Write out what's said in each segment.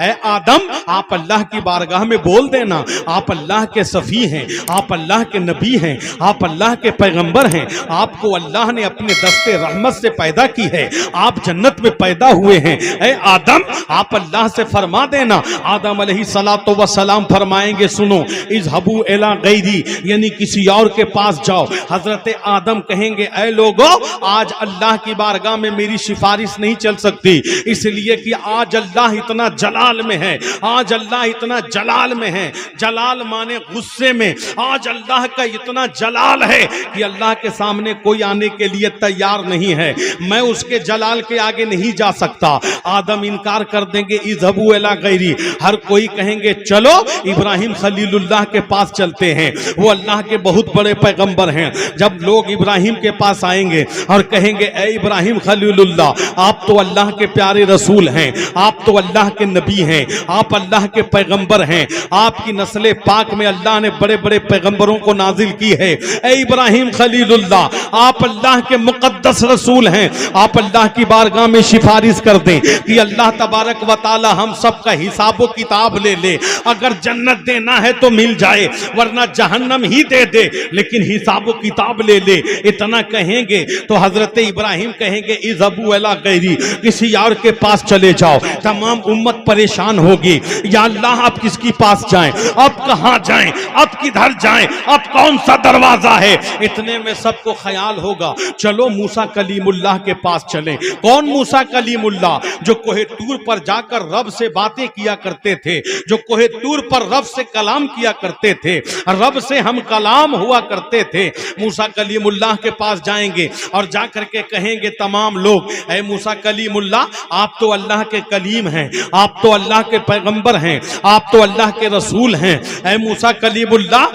ऐ आदम आप अल्लाह की बारगाह में बोल देना, आप अल्लाह के सफ़ी हैं, आप अल्लाह के नबी हैं, आप अल्लाह के पैगंबर हैं, आपको अल्लाह ने अपने दस्ते रहमत से पैदा की है, आप जन्नत में पैदा हुए हैं। ऐ आदम आप अल्लाह से फरमा देना। आदम अलैहिस्सलातु वस्सलाम फरमाएंगे सुनो, इज़हबू इला गैरी, यानी किसी और के पास जाओ। हजरत आदम कहेंगे ऐ लोगों आज अल्लाह की बारगाह में मेरी सिफारिश नहीं चल सकती, इसलिए कि आज अल्लाह इतना जलाल में है, आज अल्लाह इतना जलाल में है, जलाल माने गुस्से में, आज अल्लाह का इतना जलाल है कि अल्लाह के सामने कोई आने के लिए तैयार नहीं है, मैं उसके जलाल के आगे नहीं जा सकता। आदम इनकार कर देंगे, इज़हबू इला गैरी, हर कोई कहेंगे चलो इब्राहिम खलीलुल्लाह के पास चलते हैं, वो अल्लाह के बहुत बड़े पैगंबर हैं। जब लोग इब्राहिम के पास आएंगे और कहेंगे ऐ इब्राहिम खलीलुल्लाह आप तो अल्लाह के प्यारे रसूल हैं, आप तो अल्लाह के नबी हैं, आप अल्लाह के पैगंबर हैं, आपकी नस्ल पाक में अल्लाह ने बड़े बड़े पैगंबरों को नाजिल की है। ऐ इब्राहिम खलीलुल्लाह आप अल्लाह के मुकद्दस रसूल हैं, आप अल्लाह की बारगाह में सिफारिश कर दें कि अल्लाह तबारक व तआला हम सब का हिसाब व किताब ले ले, अगर जन्नत देना है तो मिल जाए वरना जहन्नम ही दे दे, लेकिन हिसाब व किताब ले ले। इतना कहेंगे तो हजरत इब्राहिम कहेंगे इज़हबू इला गैरी, किसी और के पास चले जाओ। तमाम उम्मत परेशान होगी, या अल्लाह आप किसके पास जाएं, अब कहां जाएं, अब किधर जाएं, अब कौन सा दरवाजा है। इतने में सबको ख्याल होगा चलो मूसा कलीमुल्लाह के पास चलें। कौन मूसा कलीमुल्लाह? जो कोहे तूर पर जाकर रब से बातें किया करते थे, जो कोहे तूर पर रब से कलाम किया करते थे, रब से हम कलाम हुआ करते थे। मूसा कलीमुल्लाह के पास जाएंगे और जाकर के कहेंगे तमाम लोग ऐ मूसा कलीमुल्लाह आप तो अल्लाह के कलीम हैं, आप तो अल्लाह के पैगंबर हैं, आप तो अल्लाह के रसूल हैं। ऐ मूसा कलीमुल्लाह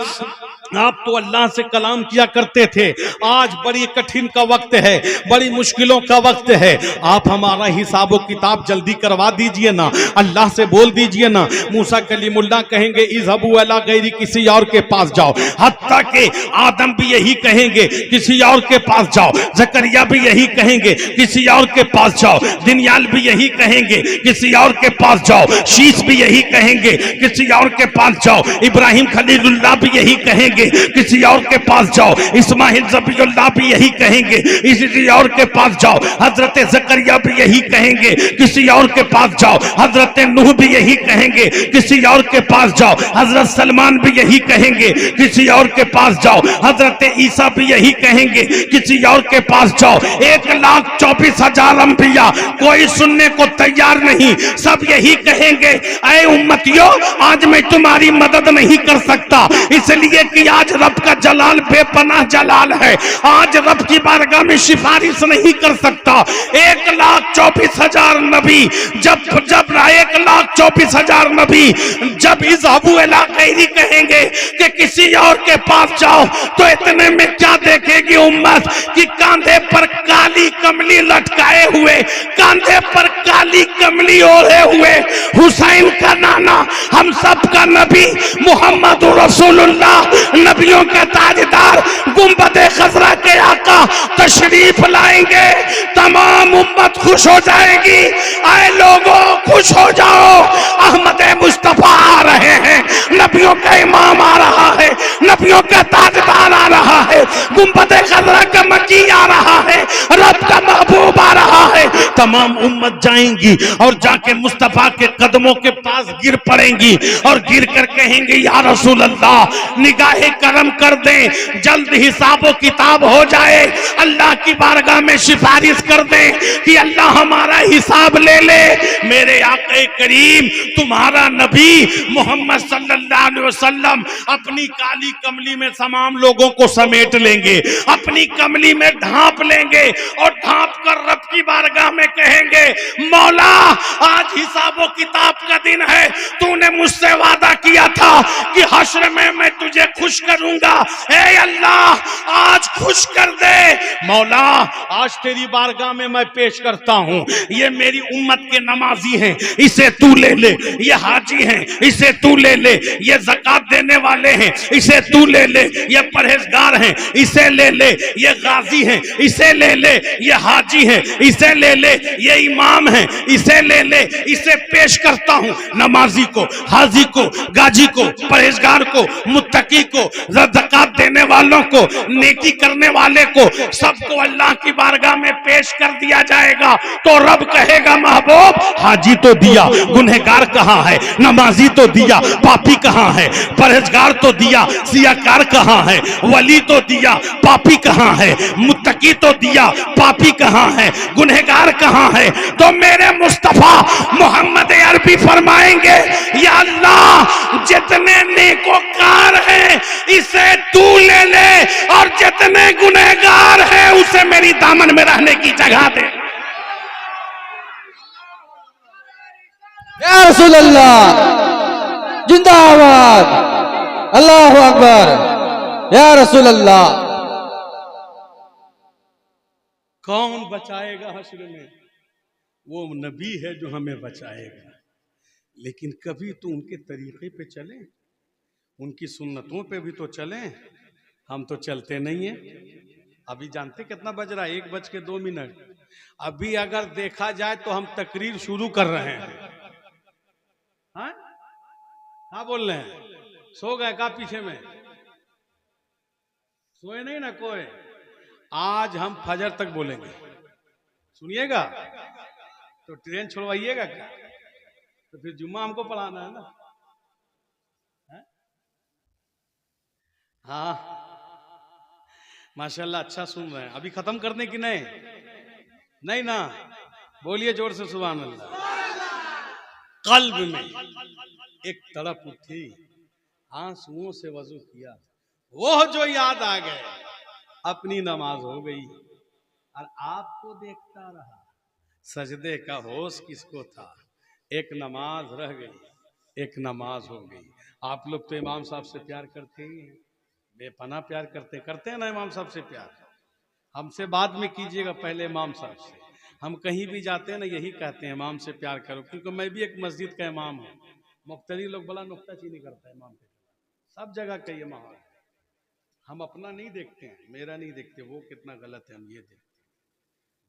आप तो अल्लाह से कलाम किया करते थे, आज बड़ी कठिन का वक्त है, बड़ी मुश्किलों का वक्त है, आप हमारा हिसाब व किताब जल्दी करवा दीजिए ना, अल्लाह से बोल दीजिए ना। मूसा कलीमुल्लाह कहेंगे इज़हबू इला गैरी, किसी और के पास जाओ। हत्ता के आदम भी यही कहेंगे किसी और के पास जाओ, जकरिया भी यही कहेंगे किसी और के पास जाओ, दिनयाल भी यही कहेंगे किसी और के पास जाओ, शीश भी यही कहेंगे किसी और के पास जाओ, इब्राहिम खलीलुल्लाह भी यही कहेंगे किसी और के पास जाओ, इस्माइल ज़बीहुल्लाह भी यही कहेंगे किसी और के पास जाओ, हजरत ज़करिया भी यही कहेंगे किसी और के पास जाओ, हजरत नूह भी यही कहेंगे किसी और के पास जाओ, हजरत सलमान भी यही कहेंगे किसी और के पास जाओ, हजरत ईसा भी यही कहेंगे किसी और के पास जाओ। 1,24,000 अंबिया कोई सुनने को तैयार नहीं, सब यही कहेंगे ऐ उम्मतियों आज मैं तुम्हारी मदद नहीं कर सकता, इसलिए कि आज रब का जलाल बेपनाह जलाल है, आज रब की बारगाह में सिफारिश नहीं कर सकता। 1,24,000 नबी जब 1,24,000 नबी जब इज़हबू इला गैरी कहेंगे कि किसी और के पास जाओ, तो इतने में क्या देखेगी उम्मत कि कांधे पर काली कमली लटकाए हुए, कांधे पर काली कमली ओढ़े हुए हुसैन का नाना, हम सब का नबी मोहम्मद रसूलुल्लाह, नबियों का ताजदार, गुंबदे खजरा के आका तशरीफ लाएंगे, तमाम उम्मत खुश हो जाएगी। आए लोगों खुश हो जाओ, अहमद मुस्तफा आ रहे हैं, नबियों का इमाम आ रहा है, नबियों का ताजदार आ रहा है, गुंबदे खजरा का मकी आ रहा है, रब का महबूब आ रहा है। तमाम उम्मत जाएंगी और जाके मुस्तफा के कदमों के पास गिर पड़ेंगी और गिर कर कहेंगे या रसूल अल्लाह निगाहे करम कर दें, जल्द हिसाब किताब हो जाए, अल्लाह की बारगाह में सिफारिश कर दें कि अल्लाह हमारा हिसाब ले ले। मेरे आक़े करीम तुम्हारा नबी मोहम्मद सल्लल्लाहु अलैहि वसल्लम अपनी काली कमली में तमाम लोगों को समेट लेंगे, अपनी कमली में ढांप लेंगे और ढांप कर रब की बारगाह में कहेंगे मौला आज हिसाब किताब का दिन है, तूने मुझसे वादा किया था कि हश्र में मैं तुझे खुश करूंगा, ए अल्लाह आज खुश कर दे। मौला आज तेरी बारगाह में मैं पेश करता हूं, ये मेरी उम्मत के नमाजी हैं, इसे तू ले ले। ये हाजी हैं, इसे तू ले ले। ये ज़कात देने वाले हैं, इसे तू ले ले। ये परहेजगार हैं, इसे ले ले। ये गाजी हैं, इसे ले ले। ये हाजी हैं, इसे ले ले। ये इमाम हैं, इसे ले ले। इसे पेश करता हूं, नमाजी को, हाजी को, गाजी को, परहेजगार को, मुत्तकी को, ज़कात देने वालों को, नेकी करने वाले को, सबको अल्लाह की बारगाह में पेश कर दिया जाएगा। तो रब कहेगा महबूब हाजी तो दिया, गुनहगार कहां है? नमाजी तो दिया, पापी कहां है? परहेजगार तो दिया, सियाकार कहां है? वली तो दिया, पापी कहां है? मुत्तकी तो दिया, पापी कहां है? गुनहगार कहां है? तो मेरे मुस्तफा मोहम्मद अरबी फरमाएंगे या अल्लाह जितने नेकोकार हैं इसे तू ले ले, और जितने गुनहगार हैं उसे मेरी दामन में रहने की जगह दे। या रसूल अल्लाह जिंदाबाद, अल्लाहु अकबर, या रसूल अल्लाह। कौन बचाएगा हश्र में? वो नबी है जो हमें बचाएगा। लेकिन कभी तो उनके तरीके पे चलें, उनकी सुन्नतों पे भी तो चलें। हम तो चलते नहीं हैं। अभी जानते कितना बज रहा है? 1:02। अभी अगर देखा जाए तो हम तकरीर शुरू कर रहे हैं। हाँ हाँ बोल रहे हैं? सो गए का पीछे में? सोए नहीं ना कोई? आज हम फजर तक बोलेंगे, सुनिएगा। तो ट्रेन छोड़वाइएगा क्या? तो फिर जुम्मा हमको पढ़ाना है ना। हाँ माशाल्लाह, अच्छा सुन रहे हैं। अभी खत्म करने की नहीं? नहीं ना? बोलिए जोर से सुभान अल्लाह। कल्ब में एक तड़प उठी, आंसुओं से वजू किया, वो जो याद आ गए, अपनी नमाज हो गई। और आपको देखता रहा, सजदे का होश किसको था? एक नमाज रह गई, एक नमाज हो गई। आप लोग तो इमाम साहब से प्यार करते ही हैं, बेपना प्यार करते हैं ना इमाम साहब से प्यार। हमसे बाद में कीजिएगा, पहले इमाम साहब से। हम कहीं भी जाते हैं ना यही कहते हैं इमाम से प्यार करो, क्योंकि मैं भी एक मस्जिद का इमाम हूँ। मुख्तरी लोग बड़ा नुक्ताचीनी करता है इमाम पे, सब जगह का ये माहौल है। हम अपना नहीं देखते हैं, मेरा नहीं देखते, वो कितना गलत है, हम ये देखते हैं।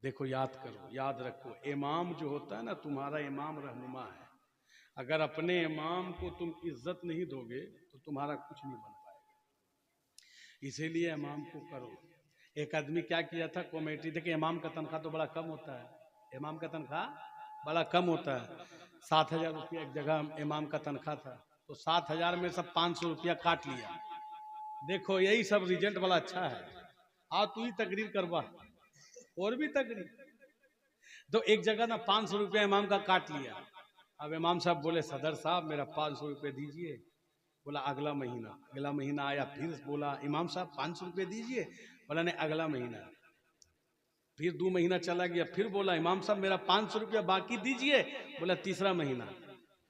देखो याद करो, याद रखो, इमाम जो होता है ना, तुम्हारा इमाम रहनुमा है। अगर अपने इमाम को तुम इज्जत नहीं दोगे तो तुम्हारा कुछ नहीं बन पाएगा। इसीलिए इमाम को करो। एक आदमी क्या किया था, कमेटी, देखिए इमाम का तनख्वाह तो बड़ा कम होता है, इमाम का तनख्वाह बड़ा कम होता है। 7,000 रुपया एक जगह इमाम का तनख्वाह था, तो 7,000 में सब 500 रुपया काट लिया। देखो यही सब रिजल्ट बड़ा अच्छा है। आओ तू ही तकरीर करवा, और भी तकरीर। तो एक जगह ना 500 रुपया इमाम का काट लिया। अब इमाम साहब बोले सदर साहब मेरा 500 रुपये दीजिए। बोला अगला महीना। अगला महीना आया, फिर बोला इमाम साहब 500 रुपये दीजिए। बोला नहीं अगला महीना। फिर 2 महीना चला गया, फिर बोला इमाम साहब मेरा 500 रुपया बाकी दीजिए। बोला तीसरा महीना।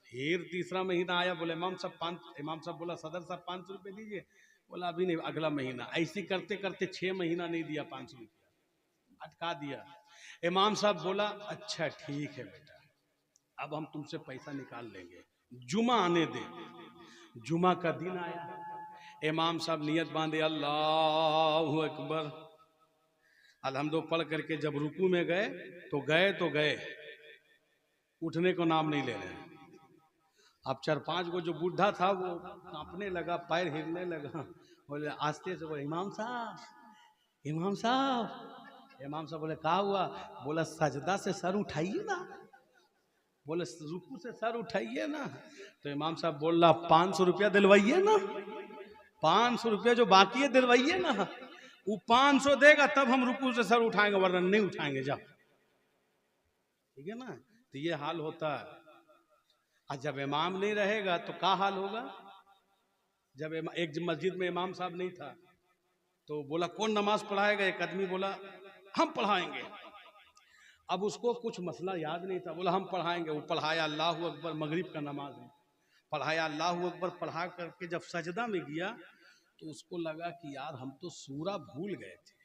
फिर तीसरा महीना आया, बोले इमाम साहब बोला सदर साहब 500 रुपये दीजिए। बोला अभी नहीं, अगला महीना। ऐसे करते करते 6 महीना नहीं दिया, 500 रुपया अटका दिया। इमाम साहब बोला अच्छा ठीक है बेटा, अब हम तुमसे पैसा निकाल लेंगे, जुमा आने दे। जुमा का दिन आया, इमाम साहब नियत बांधे अल्लाहु अकबर, अलहम्दो पढ़ करके जब रुकू में गए तो गए, उठने को नाम नहीं ले रहे। अब 4-5 गो जो बूढ़ा था वो कांपने लगा, पैर हिलने लगा। बोले आस्ते से बोले इमाम साहब। इमाम साहब बोले क्या हुआ? बोला सजदा से सर उठाइए ना। बोले रुकू से सर उठाइए ना। तो इमाम साहब बोल रहा 500 रुपया दिलवाइए ना, 500 रुपया जो बाकी है दिलवाइए ना। वो 500 देगा तब हम रुकू से सर उठाएंगे, वरना नहीं उठाएंगे। जाओ, ठीक है ना। तो ये हाल होता है। और जब इमाम नहीं रहेगा तो क्या हाल होगा? जब एक मस्जिद में इमाम साहब नहीं था तो बोला कौन नमाज पढ़ाएगा? एक आदमी बोला हम पढ़ाएंगे। अब उसको कुछ मसला याद नहीं था, बोला हम पढ़ाएंगे। वो पढ़ाया, अल्लाहु अकबर, मगरिब का नमाज है। पढ़ाया अल्लाहू अकबर, पढ़ा करके जब सजदा में गया तो उसको लगा कि यार हम तो सूरा भूल गए थे।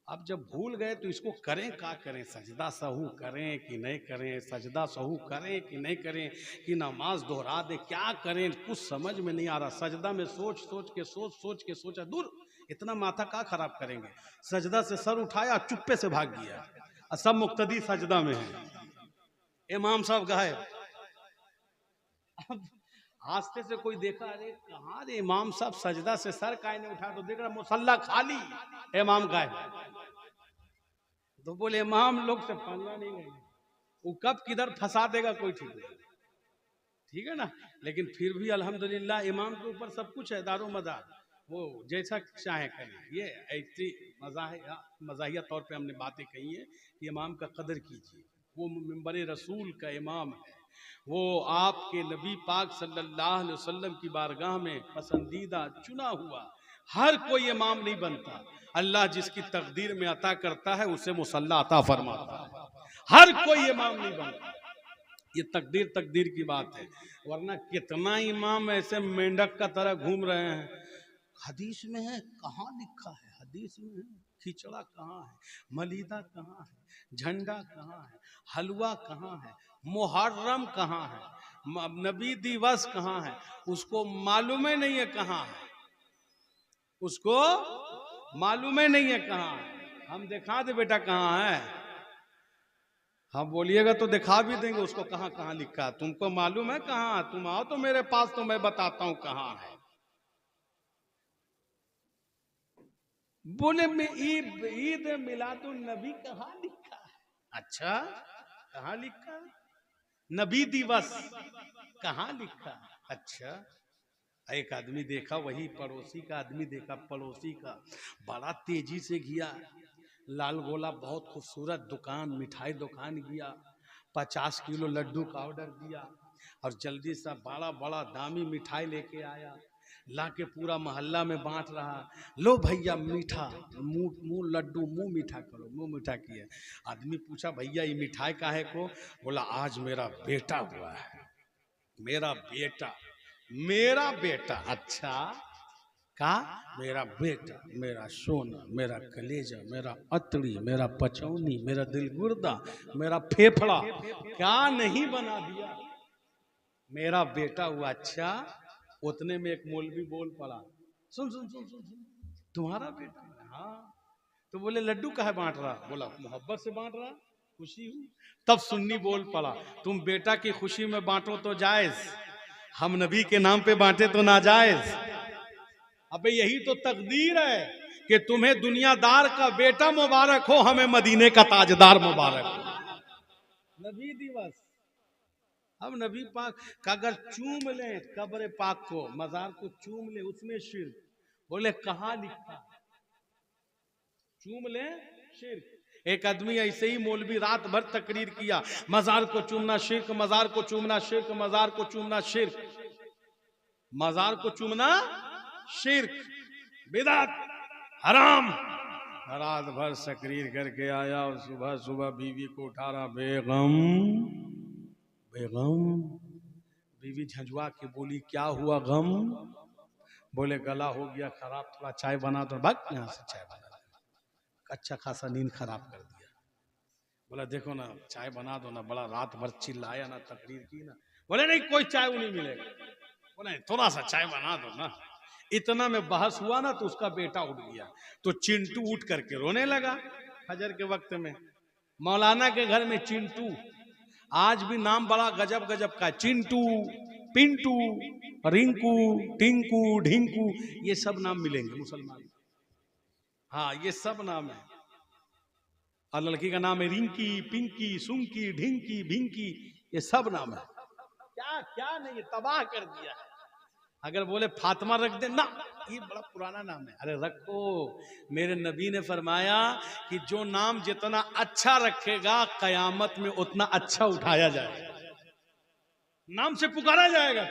अब जब भूल गए तो इसको करें क्या करें, सजदा सहू करें कि नहीं करें, सजदा सहू करें कि नहीं करें, कि नमाज दोहरा दे, क्या करें, कुछ समझ में नहीं आ रहा। सजदा में सोच सोच के सोचा, दूर इतना माथा का खराब करेंगे। सजदा से सर उठाया, चुप्पे से भाग गया, और सब मुक्तदी सजदा में है, इमाम साहब गायब। अब आस्ते से कोई देखा, अरे कहाँ रे इमाम साहब, सजदा से सर काहे नहीं उठा, तो देख रहा मुसल्ला खाली, इमाम गायब। तो बोले इमाम लोग से पंगा नहीं लेंगे, वो कब किधर फंसा देगा कोई ठीक नहीं, ठीक है ना। लेकिन फिर भी अल्हम्दुलिल्लाह इमाम के ऊपर सब कुछ है, दारो मदार, वो जैसा चाहे करें। ये ऐसी मज़ाहिया तौर पे हमने बातें कही है कि इमाम का कदर कीजिए। वो मिंबर रसूल का इमाम है, वो आपके नबी पाक सल्लल्लाहु अलैहि वसल्लम की बारगाह में पसंदीदा चुना हुआ। हर कोई इमाम नहीं बनता, अल्लाह जिसकी तकदीर में अता करता है उसे मुसल्ला अता फरमाता है। हर कोई इमाम नहीं बनता, ये तकदीर की बात है। वरना कितना इमाम ऐसे मेंढक का तरह घूम रहे हैं। हदीस में है, कहाँ लिखा है, हदीस में है, खिचड़ा कहाँ है, मलीदा कहाँ है, झंडा कहाँ है, हलवा कहाँ है, मुहर्रम कहाँ है, नबी दिवस कहाँ है, उसको मालूम ही नहीं है कहाँ है, उसको मालूम ही नहीं है कहाँ है। हम दिखा दे बेटा कहाँ है, हम बोलिएगा तो दिखा भी देंगे उसको कहाँ कहाँ लिखा है। तुमको मालूम है कहाँ, तुम आओ तो मेरे पास, तो मैं बताता हूँ कहाँ है। बोले में ईद मिलादुन नबी कहाँ लिखा है? अच्छा, कहाँ लिखा है? नबी दिवस कहाँ लिखा है? अच्छा। एक आदमी देखा, वही पड़ोसी का आदमी देखा, पड़ोसी का बड़ा तेजी से गया, लाल गोला बहुत खूबसूरत दुकान, मिठाई दुकान गया, 50 किलो लड्डू का ऑर्डर दिया, और जल्दी से बड़ा बड़ा दामी मिठाई लेके आया, लाके पूरा मोहल्ला में बांट रहा। लो भैया मीठा, मुंह लड्डू, मुंह मीठा करो, मुंह मीठा किया। आदमी पूछा भैया ये मिठाई काहे को? बोला आज मेरा बेटा हुआ है, मेरा बेटा। अच्छा, का मेरा बेटा, मेरा सोना, मेरा कलेजा, मेरा अतड़ी, मेरा पचौनी, मेरा दिल गुर्दा, मेरा फेफड़ा, क्या नहीं बना दिया, मेरा बेटा हुआ। अच्छा, उतने में एक मौलवी बोल पड़ा, सुन सुन सुन सुन सुन, तुम्हारा बेटा? हाँ। तो बोले लड्डू काहे बांट रहा? बोला मोहब्बत से बांट रहा, खुशी हुई। तब सुन्नी बोल पड़ा, तुम बेटा की खुशी में बांटो तो जायज, हम नबी के नाम पे बांटे तो नाजायज। अबे यही तो तकदीर है कि तुम्हें दुनियादार का बेटा मुबारक हो, हमें मदीने का ताजदार मुबारक हो। नबी दिवस, अब नबी पाक का अगर चूम ले कब्र पाक को, मजार को चूम ले, उसमें शिर्क। बोले कहाँ लिखा? चूम ले शिर्क। एक आदमी ऐसे ही मौलवी रात भर तकरीर किया, मजार को चूमना शिर्क, मजार को चूमना शिर्क, मजार को चूमना शिर्क, मजार को चूमना शिर्क, बिदअत, हराम। रात भर तकरीर करके आया और सुबह सुबह बीवी को उठा रहा, बेगम बेगम। बीवी झंझुआ के बोली क्या हुआ गम? बोले गला हो गया खराब, थोड़ा चाय बना दो। भाग यहाँ से, चाय बना दो। अच्छा खासा नींद खराब कर दिया। बोला देखो ना चाय बना दो ना, बड़ा रात भर चिल्लाया ना, तकरीर की ना। बोले नहीं कोई चाय नहीं मिलेगा। बोले थोड़ा सा चाय बना दो ना। इतना में बहस हुआ ना तो उसका बेटा उठ गया, तो चिंटू उठ करके रोने लगा। फजर के वक्त में मौलाना के घर में चिंटू, आज भी नाम बड़ा गजब गजब का, चिंटू, पिंटू, रिंकू, टिंकू, ढिंकू, ये सब नाम मिलेंगे मुसलमान। हाँ ये सब नाम है। और लड़की का नाम है रिंकी, पिंकी, सुंकी, ढिंकी, भिंकी, ये सब नाम है। क्या क्या नहीं, तबाह कर दिया है। अगर बोले फातिमा रख दे ना, ये बड़ा पुराना नाम है। अरे रखो, मेरे नबी ने फरमाया कि जो नाम जितना अच्छा रखेगा कयामत में उतना अच्छा उठाया जाएगा, नाम से पुकारा जाएगा।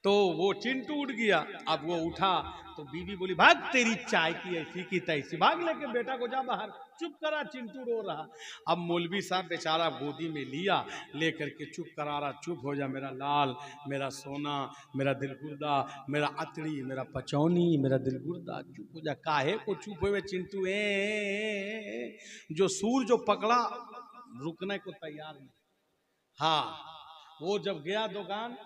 तो वो चिंटू उठ गया। अब वो उठा तो बीवी बोली भाग, तेरी चाय की ऐसी की तैसी, भाग लेके बेटा को जा बाहर। चुप करा, चिंटू रो रहा। अब मौलवी साहब बेचारा गोदी में लिया, लेकर के चुप करा रहा, चुप हो जा मेरा लाल, मेरा सोना, मेरा दिलगुर्दा, मेरा अतड़ी, मेरा पचौनी, मेरा दिलगुर्दा, चुप हो जा। काहे को चुप हुए चिंटू? जो सूर जो पकड़ा रुकने को तैयार नहीं। हाँ, वो जब गया दुकान,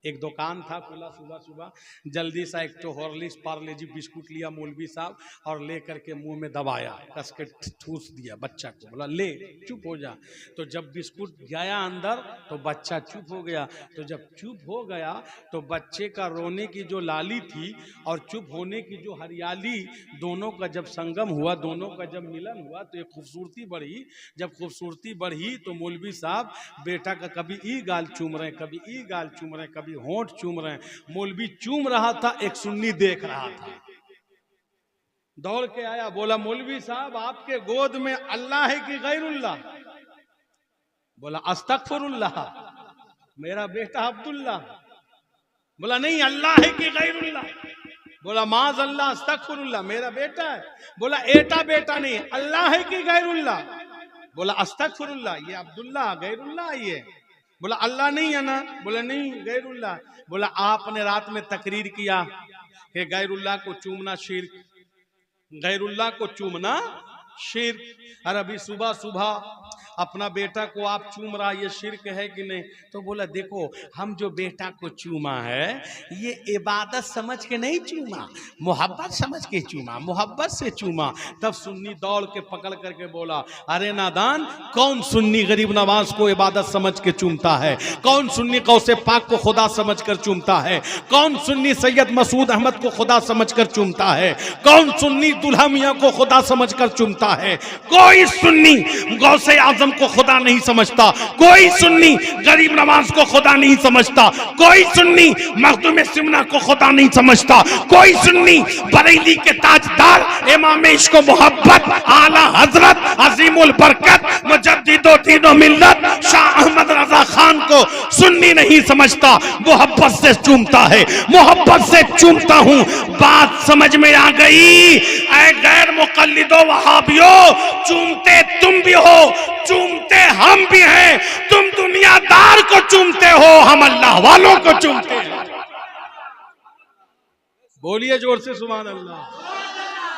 एक दुकान था खुला, सुबह सुबह जल्दी सा एक तो हॉर्लिक्स पार्ले-जी बिस्कुट लिया मौलवी साहब और लेकर के मुंह में दबाया, कस के ठूस दिया बच्चा को, बोला ले चुप हो जा। तो जब बिस्कुट गया अंदर तो बच्चा चुप हो गया। तो जब चुप हो गया तो बच्चे का रोने की जो लाली थी और चुप होने की जो हरियाली, दोनों का जब संगम हुआ, दोनों का जब मिलन हुआ तो एक खूबसूरती बढ़ी। जब खूबसूरती बढ़ी तो मौलवी साहब बेटा का कभी ई गाल चूम रहे, कभी ई गाल चूम रहे, कभी होंठ चूम रहे हैं। मौलवी चूम रहा था, एक सुन्नी देख रहा था, दौड़ के आया, बोला मौलवी साहब आपके गोद में अल्लाह है कि गैरुल्लाह? बोला अस्तगफिरुल्लाह, मेरा बेटा अब्दुल्ला। बोला नहीं, अल्लाह है कि गैरुल्लाह? बोला माज अल्लाह अस्तगफिरुल्लाह, मेरा बेटा है। बोला एटा बेटा नहीं, अल्लाह है कि गैरुल्लाह? बोला अस्तगफिरुल्लाह, ये अब्दुल्ला गैरुल्लाह ये। बोला अल्लाह नहीं है ना? बोला नहीं गैरुल्लाह। बोला आपने रात में तकरीर किया कि गैरुल्लाह को चूमना शिर्क, गैरुल्लाह को चूमना शिर्क। और अभी सुबह सुबह अपना बेटा को आप चूम रहा, ये शिर्क है कि नहीं? तो बोला देखो, हम जो बेटा को चूमा है ये इबादत समझ के नहीं चूमा, मोहब्बत समझ के चूमा, मोहब्बत से चूमा। तब सुन्नी दौड़ के पकड़ करके बोला अरे नादान, कौन सुन्नी गरीब नवाज को इबादत समझ के चूमता है? कौन सुन्नी गौसे पाक को खुदा समझ कर चूमता है? कौन सुन्नी सैयद मसूद अहमद को खुदा समझ कर चूमता है? कौन सुन्नी दुल्हा मियां को खुदा समझ कर चूमता है? कोई सुन्नी गौसे आजम को खुदा नहीं समझता, कोई सुन्नी गरीब नवाज को खुदा नहीं समझता, कोई सुन्नी मखदूम सिमना को खुदा नहीं समझता, कोई सुन्नी बरेली के ताजदार इमाम इश्क व मोहब्बत आला हजरत अजीमुल बरकत मुजद्दिदो दीनो मिल्लत शाह अहमद रजा खान को सुन्नी नहीं समझता, मोहब्बत से चूमता है, मोहब्बत से चूमता हूं। बात समझ में आ गई? ऐ गैर मुकल्लिदो वहाबियो, चूमते तुम भी हो, चूमते हम भी हैं। तुम दुनियादार को चूमते हो, हम अल्लाह वालों को चूमते हैं। बोलिए जोर से सुभान अल्लाह।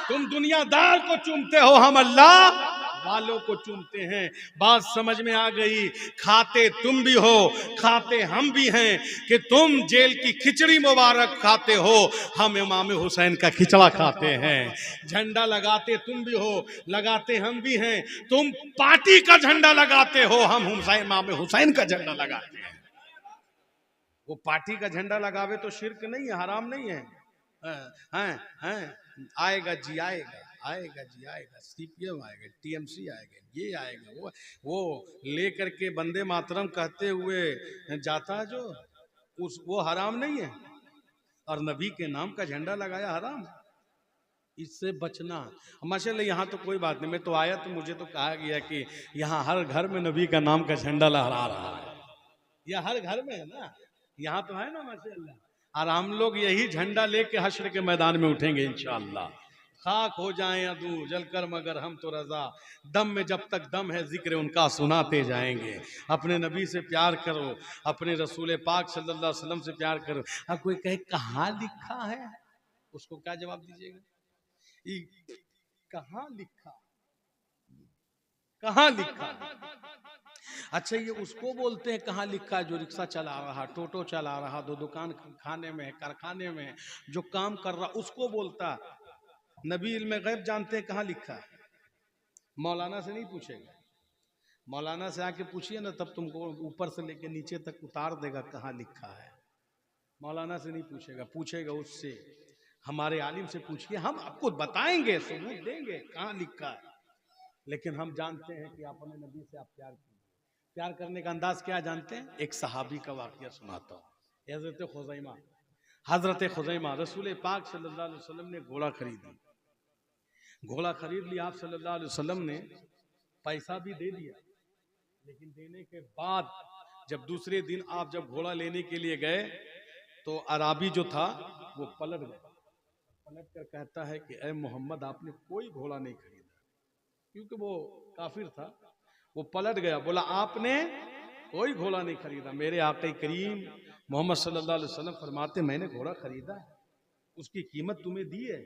तुम दुनियादार को चूमते हो, हम अल्लाह वालों को चूमते हैं। बात समझ में आ गई? खाते तुम भी हो, खाते हम भी हैं कि तुम जेल की खिचड़ी मुबारक खाते हो, हम इमाम हुसैन का खिचड़ा खाते हैं। झंडा लगाते तुम भी हो, लगाते हम भी हैं। तुम पार्टी का झंडा लगाते हो, हम इमाम हुसैन का झंडा लगाते हैं। वो पार्टी का झंडा लगावे तो शिर्क नहीं है, हराम नहीं है। आएगा जी आएगा, आएगा जी आएगा, सीपीएम आएगा, टीएमसी आएगा, ये आएगा, वो लेकर के वंदे मातरम कहते हुए जाता है जो, वो हराम नहीं है। और नबी के नाम का झंडा लगाया हराम, इससे बचना। माशाल्लाह यहाँ तो कोई बात नहीं, मैं तो आया तो मुझे तो कहा गया कि यहाँ हर घर में नबी का नाम का झंडा लहरा रहा है। यह हर घर में है ना, यहाँ तो है ना माशाल्लाह। और हम लोग यही झंडा लेके हश्र के मैदान में उठेंगे इंशाअल्लाह। खाक हो जाएं अदू जलकर मगर हम तो रजा, दम में जब तक दम है जिक्र उनका सुनाते जाएंगे। अपने नबी से प्यार करो, अपने रसूल पाक सल्लल्लाहु अलैहि वसल्लम से प्यार करो। अब कोई कहे कहाँ लिखा है, उसको क्या जवाब दीजिएगा? कहाँ लिखा, कहाँ लिखा? अच्छा ये उसको बोलते हैं कहाँ लिखा है जो रिक्शा चला रहा, टोटो चला रहा, दो दुकान खाने में, कारखाने में जो काम कर रहा, उसको बोलता। नबी इल्म गैब जानते हैं कहाँ लिखा है। मौलाना से नहीं पूछेगा, मौलाना से आके पूछिए ना, तब तुमको ऊपर से लेके नीचे तक उतार देगा कहाँ लिखा है। मौलाना से नहीं पूछेगा, पूछेगा उससे, हमारे आलिम से पूछिए, हम आपको बताएंगे, सबूत देंगे कहाँ लिखा है। लेकिन हम जानते हैं कि अपने नबी से आप प्यार कीजिए। प्यार करने का अंदाज क्या जानते हैं? एक सहाबी का वाकया सुनाता हूँ। हजरत खुज़ैमा रसूल पाक सल्लल्लाहु अलैहि वसल्लम ने घोड़ा खरीदी, घोड़ा खरीद लिया। आप सल्लल्लाहु अलैहि वसल्लम ने पैसा भी दे दिया, लेकिन देने के बाद जब दूसरे दिन आप जब घोड़ा लेने के लिए गए तो अराबी जो था वो पलट गया, पलट कर कहता है कि ऐ मोहम्मद आपने कोई घोड़ा नहीं खरीदा, क्योंकि वो काफिर था। वो पलट गया, बोला आपने कोई घोड़ा नहीं खरीदा। मेरे आका करीम मोहम्मद सल्लल्लाहु अलैहि वसल्लम फरमाते मैंने घोड़ा खरीदा है, उसकी कीमत तुम्हें दी है।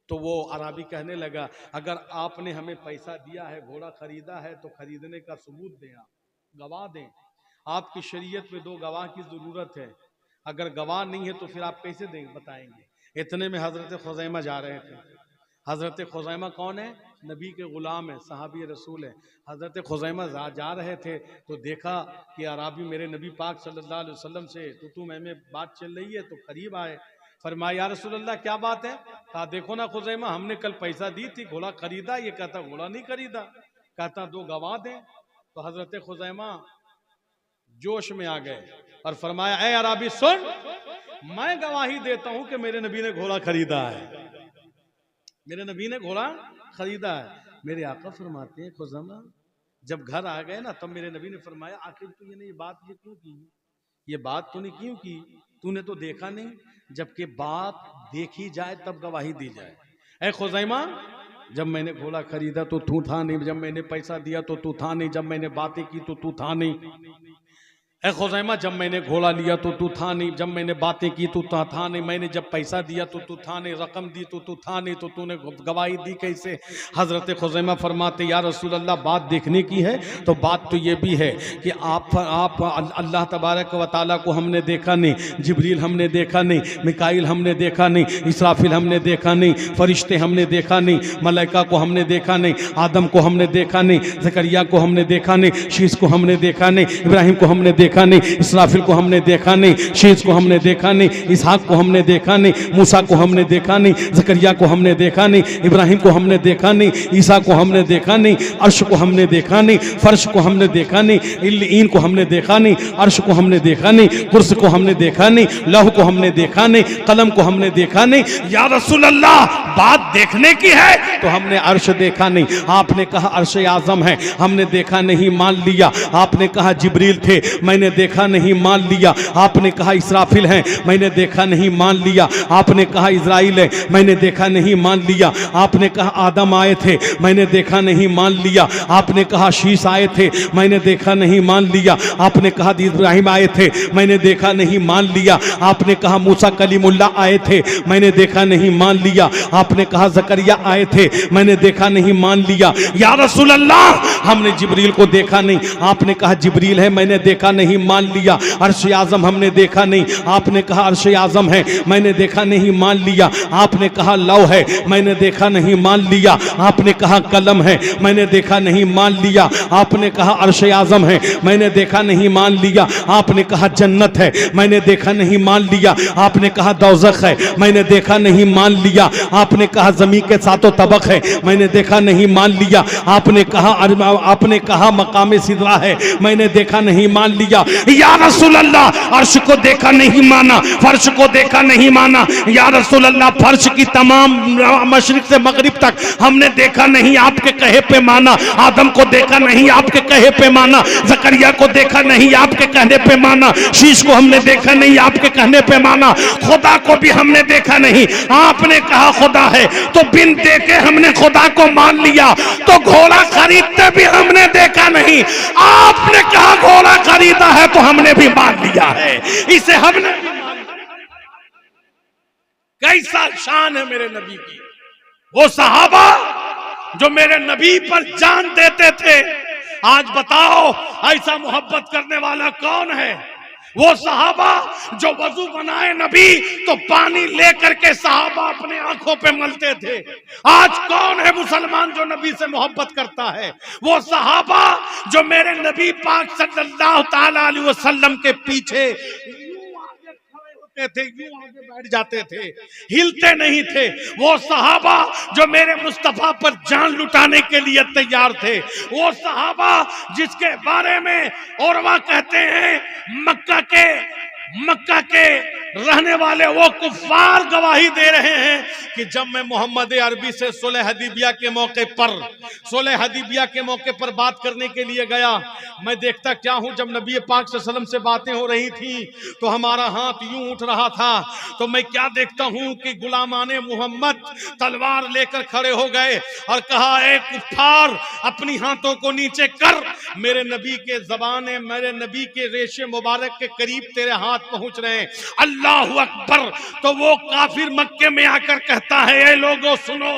तो वो अराबी कहने लगा अगर आपने हमें पैसा दिया है, घोड़ा खरीदा है, तो खरीदने का सबूत दें, आप गवाह दें। आपकी शरीयत में 2 गवाह की जरूरत है, अगर गवाह नहीं है तो फिर आप कैसे देंगे, बताएंगे। इतने में हजरत खुज़ैमा जा रहे थे। हजरत खुज़ैमा कौन है? नबी के गुलाम है, सहाबी रसूल है। हजरत खुज़ैमा जा रहे थे तो देखा कि अराबी मेरे नबी पाक सल्लल्लाहु अलैहि वसल्लम से तू में बात चल रही है, तो करीब आए। फरमाया या रसूल अल्लाह क्या बात है? कहा देखो ना खुज़ैमा, हमने कल पैसा दी थी, घोड़ा खरीदा। ये कहता घोड़ा नहीं खरीदा, कहता 2 गवाह दें। तो हजरत खुज़ैमा जोश में आ गए और फरमाया ए अराबी सुन, मैं गवाही देता हूं कि मेरे नबी ने घोड़ा खरीदा है, मेरे नबी ने घोड़ा खरीदा है। मेरे आका फरमाते हैं खुज़ैमा जब घर आ गए ना, तब मेरे नबी ने फरमाया आखिर तू ये बात ये क्यों की, ये बात तूने क्यों की, तूने तो देखा नहीं, जबकि बात देखी जाए तब गवाही दी जाए। ए खुज़ैमा जब मैंने घोड़ा खरीदा तो तू था नहीं, जब मैंने पैसा दिया तो तू था नहीं, जब मैंने बातें की तो तू था नहीं। ए खुज़ैमा जब मैंने घोड़ा लिया तो तू था नहीं, जब मैंने बातें की तो था नहीं, मैंने जब पैसा दिया तो तू था नहीं, रकम दी तो तू था नहीं, तो तूने गवाही दी कैसे? हज़रत खुज़ैमा फरमाते या रसूल अल्लाह बात देखने की है तो बात तो ये भी है कि आप अल्लाह तबारक व तआला को हमने देखा नहीं, जिब्रील हमने देखा नहीं, मिकाईल हमने देखा नहीं, इसराफिल हमने देखा नहीं, फरिश्ते हमने देखा नहीं, मलाइका को हमने देखा नहीं, आदम को हमने देखा नहीं, ज़करिया को हमने देखा नहीं, शीश को हमने देखा नहीं, इब्राहिम को हमने देखा नहीं, इसराफिल को हमने देखा नहीं, शीश को हमने देखा नहीं, इसहाक को हमने देखा नहीं, मूसा को हमने देखा नहीं, ज़करिया को हमने देखा नहीं, इब्राहिम को हमने देखा नहीं, ईसा को हमने देखा नहीं, अर्श को हमने देखा नहीं, फर्श को हमने देखा नहीं, इल्लीन को हमने देखा नहीं, अर्श को हमने देखा नहीं, कुर्स को हमने देखा नहीं, लौह को हमने देखा नहीं, कलम को हमने देखा नहीं। या रसूल अल्लाह बात देखने की है तो हमने अर्श देखा नहीं। आपने कहा अर्श आज़म है, हमने देखा नहीं, मान लिया। आपने कहा जिब्रील थे, मैंने देखा नहीं, मान लिया। आपने कहा इसराफिल हैं, मैंने देखा नहीं, मान लिया। आपने कहा इज़राइल है, मैंने देखा नहीं, मान लिया। आपने कहा आदम आए थे, मैंने देखा नहीं, मान लिया। आपने कहा शीश आए थे, मैंने देखा नहीं, मान लिया। आपने कहा इब्राहिम आए थे, मैंने देखा नहीं, मान लिया। आपने कहा मूसा कलीमुल्लाह आए थे, मैंने देखा नहीं, मान लिया। आपने कहा ज़करिया आए थे, मैंने देखा नहीं, मान लिया। या रसूल अल्लाह हमने जिब्रील को देखा नहीं। आपने कहा जिब्रील है, मैंने देखा नहीं, मान लिया। अर्श आज़म हमने देखा नहीं। आपने कहा अर्श आज़म है, मैंने देखा नहीं, मान लिया। आपने कहा लौ है, मैंने देखा नहीं, मान लिया। आपने कहा कलम है, मैंने देखा नहीं, मान लिया। आपने कहा अर्श आज़म है, मैंने देखा नहीं, मान लिया। आपने कहा जन्नत है, मैंने देखा नहीं, मान लिया। आपने कहा दोज़ख है, मैंने देखा नहीं, मान लिया। आपने कहा ज़मीन के 7 तबक है, मैंने देखा नहीं, मान लिया। आपने कहा मकाम सिदरा है, मैंने देखा नहीं, मान लिया। या रसूल अल्लाह अर्श को देखा नहीं, माना। फर्श को देखा नहीं, माना। या रसूल अल्लाह फर्श की तमाम मशरिक से मगरिब तक हमने देखा नहीं, आपके कहे पे माना। आदम को देखा नहीं, आपके कहे पे माना। ज़करिया को देखा नहीं, आपके कहने पे माना। शीश को हमने देखा नहीं, आपके कहने पे माना। खुदा को भी हमने देखा नहीं, आपने कहा खुदा है, तो बिन देखे हमने खुदा को मान लिया। तो घोड़ा खरीदते भी हमने देखा नहीं, आपने कहा घोड़ा खरीदा है तो हमने भी मान लिया है, इसे हमने भी मान लिया। कैसा शान है मेरे नबी की। वो सहाबा जो मेरे नबी पर जान देते थे, आज बताओ ऐसा मोहब्बत करने वाला कौन है? वो सहाबा जो वजू बनाए नबी तो पानी लेकर के सहाबा अपने आंखों पे मलते थे। आज कौन है मुसलमान जो नबी से मोहब्बत करता है? वो सहाबा जो मेरे नबी पाक सल्लल्लाहु ताला अलैहि वसल्लम के पीछे थे, यूं आगे बैठ जाते थे, हिलते नहीं थे। वो सहाबा जो मेरे मुस्तफा पर जान लुटाने के लिए तैयार थे। वो सहाबा जिसके बारे में औरवा कहते हैं मक्का के रहने वाले वो कुफ्फार गवाही दे रहे हैं कि जब मैं मोहम्मद अरबी से सुलह हदीबिया के मौके पर बात करने के लिए गया, मैं देखता क्या हूं, जब नबी पाक सल्लल्लाहु अलैहि वसल्लम से बातें हो रही थी तो हमारा हाथ यूं उठ रहा था, तो मैं क्या देखता हूं कि गुलामाने मोहम्मद तलवार लेकर खड़े हो गए और कहा, ए कुफ्फार, अपनी हाथों को नीचे कर, मेरे नबी के ज़बाने, मेरे नबी के रेशे मुबारक के करीब तेरे हाथ पहुंच रहे हैं। अल्लाहु अकबर। तो वो काफिर मक्के में आकर कहता है, ए लोगों सुनो,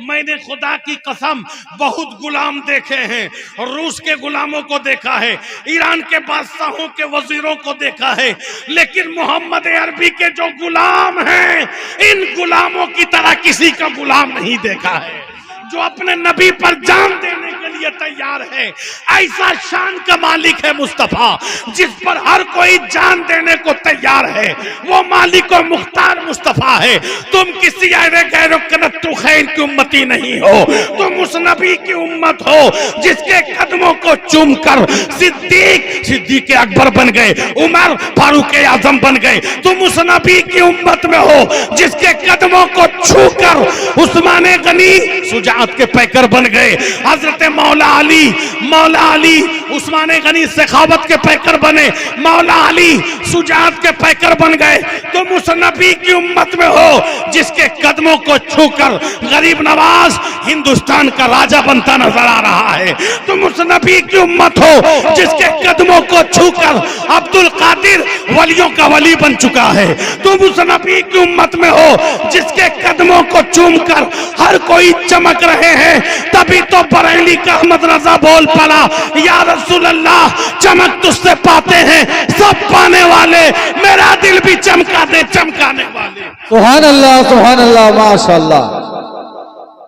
मैंने खुदा की कसम बहुत गुलाम देखे हैं, रूस के गुलामों को देखा है, ईरान के बादशाहों के वजीरों को देखा है, लेकिन मोहम्मद अरबी के जो गुलाम हैं, इन गुलामों की तरह किसी का गुलाम नहीं देखा है, जो अपने नबी पर जान देने के लिए तैयार है। ऐसा शान का मालिक है मुस्तफा, जिस पर हर कोई जान देने को तैयार है, वो मालिक और मुख्तार मुस्तफा है। तुम किसी ऐरे गैर कनत्तु खैर की उम्मती नहीं हो, तुम उस नबी की उम्मत हो जिसके कदमों को चूमकर सिद्दीक अकबर बन गए, उमर फारूक आजम बन गए। तुम उस नबी की उम्मत में हो जिसके कदमों को छूकर उस्मान गनी शुजाअत के पैकर बन गए। हजरत मौला अली उस्मान गनी सखावत के पैकर बने, मौला अली शुजाअत के पैकर बन गए। तुम उस नबी की उम्मत में हो जिसके कदमों को छूकर गरीब नवाज हिंदुस्तान का राजा बनता नजर आ रहा है। तुम उस नबी की उम्मत हो जिसके कदमों को छूकर अब्दुल कादिर वलियों का वली बन चुका है। तुम उस नबी की उम्मत में हो जिसके कदमों को चूमकर हर कोई चमक रहे हैं। तभी तो बरेली का अहमद रजा बोल पड़ा, या रसूल अल्लाह, चमक तुझसे पाते हैं सब पाने वाले, मेरा दिल भी चमका दे चमकाने वाले। सुभान अल्लाह, माशाअल्लाह।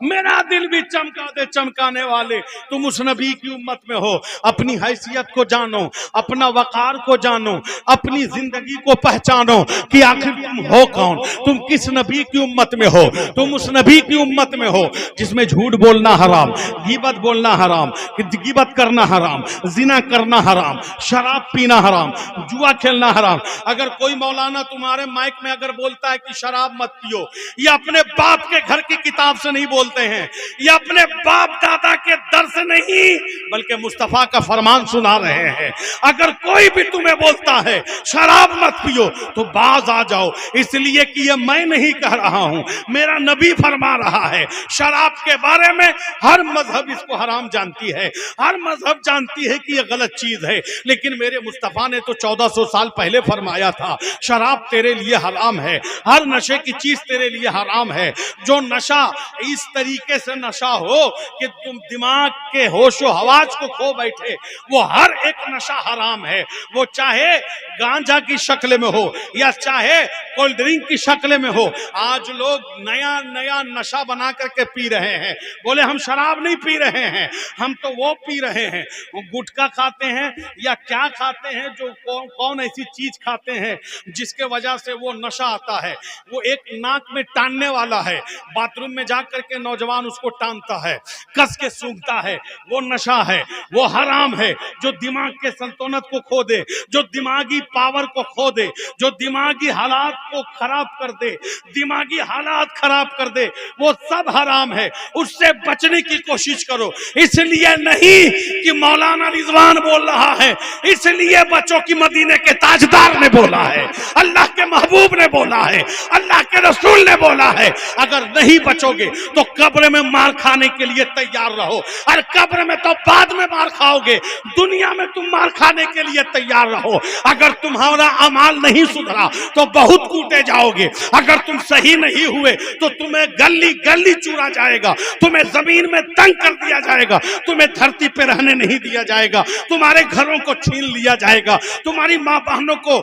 मेरा दिल भी चमका दे चमकाने वाले। तुम उस नबी की उम्मत में हो, अपनी हैसियत को जानो, अपना वकार को जानो, अपनी जिंदगी को पहचानो कि आखिर तुम हो कौन, तुम किस नबी की उम्मत में हो। तुम उस नबी की उम्मत में हो जिसमें झूठ बोलना हराम, गीबत बोलना हराम, गीबत करना हराम, जिना करना हराम, शराब पीना हराम, जुआ खेलना हराम। अगर कोई मौलाना तुम्हारे माइक में अगर बोलता है कि शराब मत पियो, ये अपने बाप के घर की किताब से नहीं बोलते हैं, ये अपने बाप दादा के दर से नहीं बल्कि मुस्तफा का फरमान सुना रहे हैं। अगर कोई भी तुम्हें बोलता है शराब मत पियो तो बाज आ जाओ, इसलिए कि ये मैं नहीं कह रहा हूं, मेरा नबी फरमा रहा है। शराब के बारे में हर मजहब इसको हराम जानती है, हर मजहब जानती है कि ये गलत चीज है, लेकिन मेरे मुस्तफा ने तो 1400 साल पहले फरमाया था, शराब तेरे लिए हराम है, हर नशे की चीज तेरे लिए हराम है। जो नशा इस तरीके से नशा हो कि तुम दिमाग के होशो हवास को खो बैठे, वो हर एक नशा हराम है। वो चाहे गांजा की शक्ल में हो या चाहे कोल्ड ड्रिंक की शक्ल में हो। आज लोग नया नया नशा बना करके पी रहे हैं, बोले हम शराब नहीं पी रहे हैं, हम तो वो पी रहे हैं, वो गुटखा खाते हैं या क्या खाते हैं, जो कौन ऐसी चीज खाते हैं जिसके वजह से वो नशा आता है। वो एक नाक में टानने वाला है, बाथरूम में जाकर के नौजवान उसको टानता है, कस के सूंघता है, वो नशा है, वो हराम है। जो दिमाग के संतुलन को खो दे, जो दिमागी पावर को खो दे, जो दिमागी हालात को खराब कर दे, दिमागी हालात खराब कर दे, वो सब हराम है। उससे बचने की कोशिश करो। इसलिए नहीं कि मौलाना रिजवान बोल रहा है, इसलिए बच्चों की मदीने के ताजदार ने बोला है, अल्लाह के महबूब ने बोला है, अल्लाह के रसूल ने बोला है। अगर नहीं बचोगे तो कब्र में मार खाने के लिए तैयार रहो, और कब्र में तो बाद में मार खाओगे, दुनिया में तुम मार खाने के लिए तैयार रहो। अगर तुम्हारा अमाल नहीं सुधरा तो बहुत कूटे जाओगे, अगर तुम सही नहीं हुए तो तुम्हें गली गली चूरा जाएगा, तुम्हें जमीन में तंग कर दिया जाएगा, तुम्हें धरती पे रहने नहीं दिया जाएगा, तुम्हारे घरों को छीन लिया जाएगा, तुम्हारी माँ बहनों को,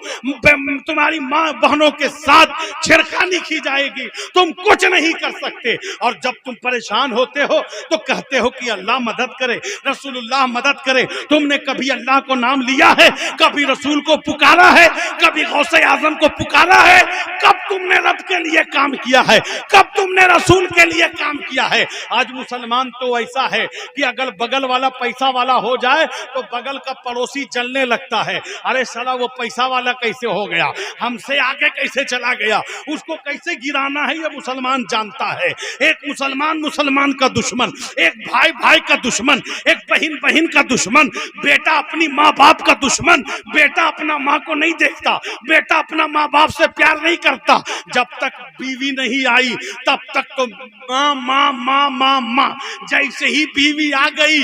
तुम्हारी माँ बहनों के साथ छेड़खानी की जाएगी, तुम कुछ नहीं कर सकते। और जब तुम परेशान होते हो तो कहते हो कि अल्लाह मदद करे, रसूलुल्लाह मदद करे। तुमने कभी अल्लाह को नाम लिया है, कभी रसूल को पुकारा है, कभी गौसे आजम को पुकारा है? कब तुमने रब के लिए काम किया है? कब तुमने रसूल के लिए काम किया है? आज मुसलमान तो ऐसा है कि अगर बगल वाला पैसा वाला हो जाए तो बगल का पड़ोसी जलने लगता है। अरे साला वो पैसा वाला कैसे हो गया, हमसे आगे कैसे चला गया, उसको कैसे गिराना है ये मुसलमान जानता है। एक मुसलमान मुसलमान का दुश्मन, एक भाई भाई का दुश्मन, एक बहन बहन का दुश्मन, बेटा अपनी माँ बाप का दुश्मन, बेटा अपना माँ को नहीं देखता, बेटा अपना माँ बाप से प्यार नहीं करता। जब तक बीवी नहीं आई तब तक तो माँ माँ माँ माँ माँ, जैसे ही बीवी आ गई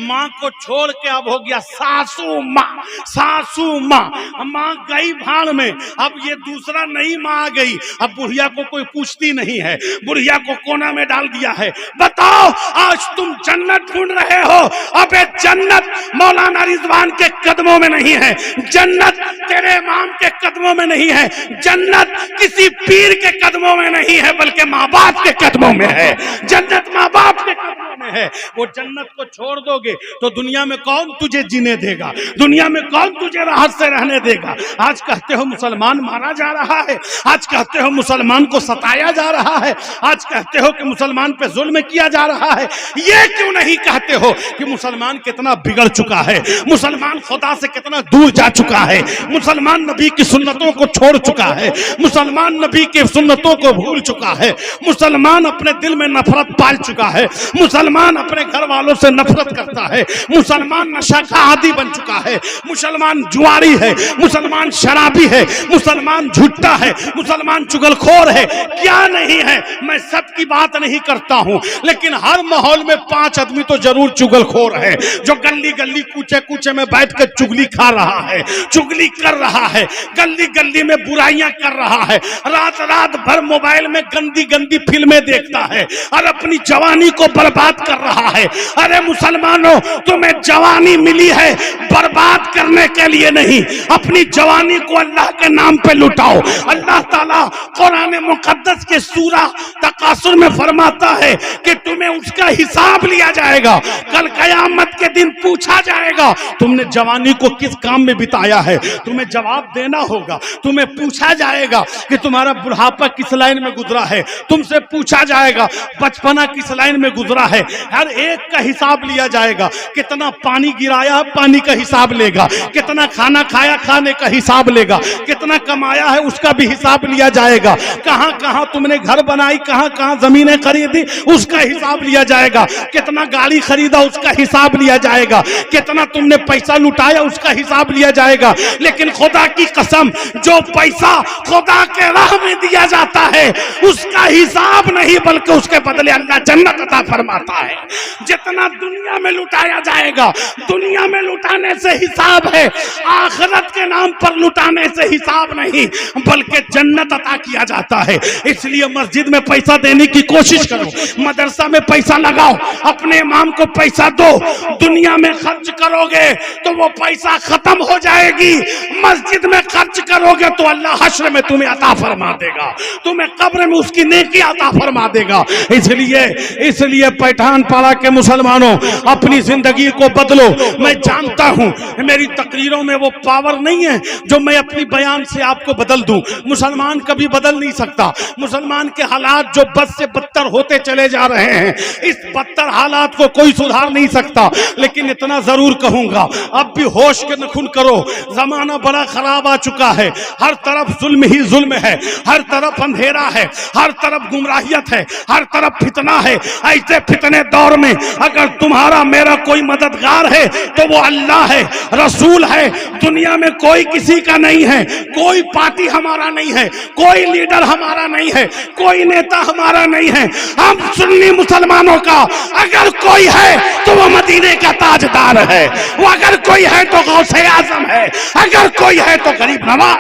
माँ को छोड़ के अब हो गया सासू माँ, सासू माँ। माँ गई भाड़ में, अब ये दूसरा नई माँ आ गई। अब बुढ़िया को कोई पूछती नहीं है, बुढ़िया को कोना में डाल दिया है। बताओ आज तुम जन्नत ढूंढ रहे हो, अबे जन्नत मौलाना रिजवान के कदमों में नहीं है, जन्नत तेरे इमाम के कदमों में नहीं है, जन्नत किसी पीर के कदमों में नहीं है, बल्कि माँ बाप के कदमों में है। जन्नत माँ बाप के कदमों में है। वो जन्नत को छोड़ दोगे तो दुनिया में कौन तुझे जीने देगा, दुनिया में कौन तुझे राहत से रहने देगा। आज कहते हो मुसलमान मारा जा रहा है, आज कहते हो मुसलमान को सताया जा रहा है, आज कहते हो कि मुसलमान पे जुल्म किया जा रहा है। ये क्यों नहीं कहते हो कि मुसलमान कितना बिगड़ चुका है, मुसलमान खुदा से कितना दूर जा चुका है, मुसलमान नबी की सुन्नतों को छोड़ चुका है, मुसलमान नबी की सुन्नतों को भूल चुका है, मुसलमान अपने दिल में नफरत पाल चुका है, मुसलमान अपने घर वालों से नफरत करता है, मुसलमान नशा का आदी बन चुका है, मुसलमान जुआरी है, मुसलमान शराबी है, मुसलमान झूठा है, मुसलमान चुगलखोर है। क्या नहीं है, मैं सबकी बात नहीं करता हूं, लेकिन हर माहौल में 5 आदमी तो जरूर चुगलखोर है, जो गली गली कूचे कूचे में बैठ कर चुगली खा रहा है, चुगली कर रहा है, गली गली में बुराइयां कर रहा है, रात रात भर मोबाइल में गंदी गंदी फिल्में देखता है और अपनी जवानी को बर्बाद कर रहा है। अरे मुसलमानों, तुम्हें जवानी मिली है बर्बाद करने के लिए नहीं, अपनी जवानी को अल्लाह के नाम पे लुटाओ। अल्लाह ताला कुरान मुकद्दस के सूरा तकासुर में फरमाता है कि तुम्हें उसका हिसाब लिया जाएगा, कल कयामत के दिन पूछा जाएगा तुमने जवानी को किस काम में बिताया है, तुम्हें जवाब देना होगा। तुम्हें पूछा जाएगा कि तुम्हारा बुढ़ापा किस लाइन में गुजरा है, तुमसे पूछा जाएगा बचपना किस लाइन में गुजरा है, हर एक का हिसाब लिया जाएगा। कितना पानी गिराया पानी का हिसाब लेगा, कितना खाना खाया खाने का हिसाब लेगा, कितना कमाया है उसका भी हिसाब लिया जाएगा, कहां कहां तुमने घर बनाई, कहां कहां जमीनें खरीदी उसका हिसाब लिया जाएगा, कितना गाड़ी खरीदा उसका हिसाब लिया जाएगा, कितना तुमने पैसा लुटाया उसका हिसाब लिया जाएगा। लेकिन खुदा की कसम, जो पैसा खुदा के राह में दिया जाता है उसका हिसाब नहीं, बल्कि उसके बदले अल्लाह जन्नत अता फरमाता है। जितना दुनिया में लुटाया जाएगा, दुनिया में लुटाने से हिसाब है, आखिरत के नाम पर लुटाने से हिसाब नहीं, बल्कि जन्नत अता किया जाता है। इसलिए मस्जिद में पैसा देने की कोशिश करो, मदरसा में पैसा लगाओ, अपने इमाम को पैसा दो। दुनिया में खर्च करोगे तो वो पैसा खत्म हो जाएगी, मस्जिद में खर्च करोगे तो अल्लाह हश्र में तुम्हें अता फरमा देगा, तुम्हें कब्र में उसकी नेकी अता फरमा देगा। इसलिए पैठान पाड़ा के मुसलमानों, अपनी जिंदगी को बदलो। मैं जानता हूं मेरी तकरीरों में वो पावर नहीं है जो मैं अपनी बयान से आपको बदल दूं। मुसलमान कभी बदल नहीं सकता। मुसलमान के हालात जो बद से बदतर होते चले जा रहे हैं, इस बदतर हालात को कोई सुधार नहीं सकता। लेकिन इतना जरूर कहूंगा, अब भी होश के नखुन करो, जमाना बड़ा खराब आ चुका है, हर तरफ जुल्म ही जुल्म है, हर तरफ अंधेरा है, हर तरफ गुमराहियत है, हर तरफ फितना है। ऐसे फितने दौर में अगर तुम्हारा मेरा कोई मददगार है तो वो अल्लाह है, रसूल है। दुनिया में कोई किसी का नहीं है, कोई पार्टी हमारा नहीं है, कोई लीडर हमारा नहीं है, कोई नेता हमारा नहीं है। हम सुन्नी मुसलमानों का अगर कोई है तो वो मदीने का ताजदार है, वो अगर कोई है तो गौसे आजम है, अगर कोई है तो गरीब नवाज।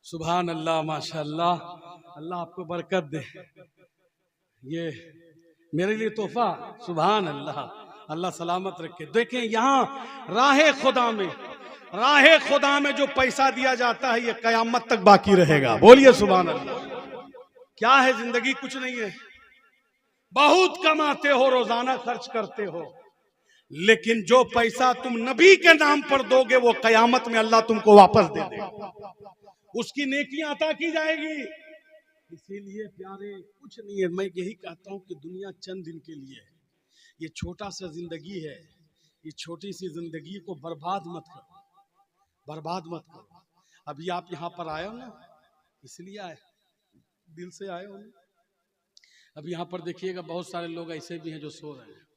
सुभान अल्लाह, माशाअल्लाह, अल्लाह आपको बरकत दे। ये मेरे लिए तोहफा, सुभान अल्लाह, अल्लाह सलामत रखे। देखें यहाँ राहे खुदा में जो पैसा दिया जाता है ये कयामत तक बाकी रहेगा। बोलिए सुभान अल्लाह। क्या है जिंदगी? कुछ नहीं है। बहुत कमाते हो, रोजाना खर्च करते हो, लेकिन जो पैसा तुम नबी के नाम पर दोगे वो कयामत में अल्लाह तुमको वापस दे देगा, उसकी नेकियां अता की जाएगी। इसीलिए प्यारे कुछ नहीं है। मैं यही कहता हूं कि दुनिया चंद दिन के लिए है, ये छोटा सा जिंदगी है, ये छोटी सी जिंदगी को बर्बाद मत करो, बर्बाद मत करो। अभी आप यहाँ पर आए हो ना, इसलिए आए, दिल से आए हो ना। अब यहाँ पर देखिएगा बहुत सारे लोग ऐसे भी हैं जो सो रहे हैं,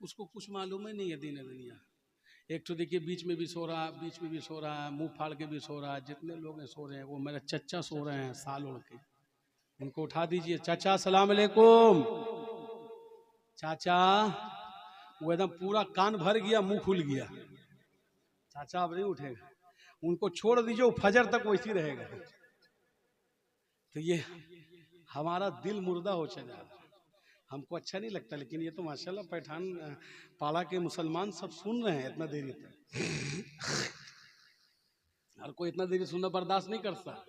उसको कुछ मालूम ही नहीं है दीन दुनिया। एक तो देखिए बीच में भी सो रहा है, बीच में भी सो रहा है, मुंह फाड़ के भी सो रहा है। जितने लोग हैं सो रहे हैं। वो मेरा चचा सो रहे हैं साल ओढ़ के, उनको उठा दीजिए। चाचा सलाम अलैकुम। चाचा, वो एकदम पूरा कान भर गया, मुंह खुल गया, चाचा अब नहीं उठेगा। उनको छोड़ दीजिए, वो फजर तक वैसे ही रहेगा। तो ये हमारा दिल मुर्दा हो चला, हमको अच्छा नहीं लगता। लेकिन ये तो माशाल्लाह पैठान पाड़ा के मुसलमान सब सुन रहे हैं इतना देरी तक। हर कोई इतना देरी सुनना बर्दाश्त नहीं करता,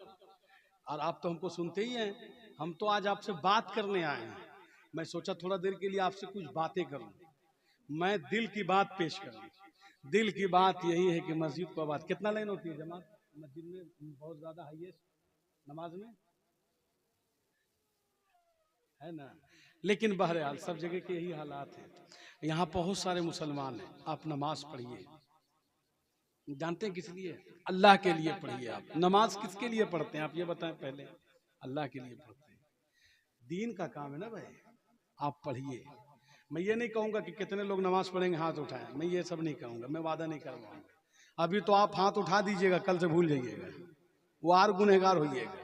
और आप तो हमको सुनते ही हैं। हम तो आज आपसे बात करने आए हैं। मैं सोचा थोड़ा देर के लिए आपसे कुछ बातें करूं, मैं दिल की बात पेश करूं। दिल की बात यही है कि मस्जिद को आबाद, कितना लाइन होती है जमात मस्जिद में? बहुत ज्यादा हाईएस्ट नमाज में है ना। लेकिन बहरहाल सब जगह के यही हालात हैं। यहाँ बहुत सारे मुसलमान हैं। आप नमाज पढ़िए, जानते हैं किस लिए? अल्लाह के लिए पढ़िए। आप नमाज किसके लिए पढ़ते हैं आप ये बताएं पहले? अल्लाह के लिए पढ़ते हैं, दीन का काम है ना भाई। आप पढ़िए। मैं ये नहीं कहूँगा कि कितने लोग नमाज पढ़ेंगे हाथ उठाएं, मैं ये सब नहीं कहूँगा, मैं वादा नहीं करवाऊंगा। अभी तो आप हाथ उठा दीजिएगा, कल से भूल जाइएगा, वो और गुनहगार होइएगा।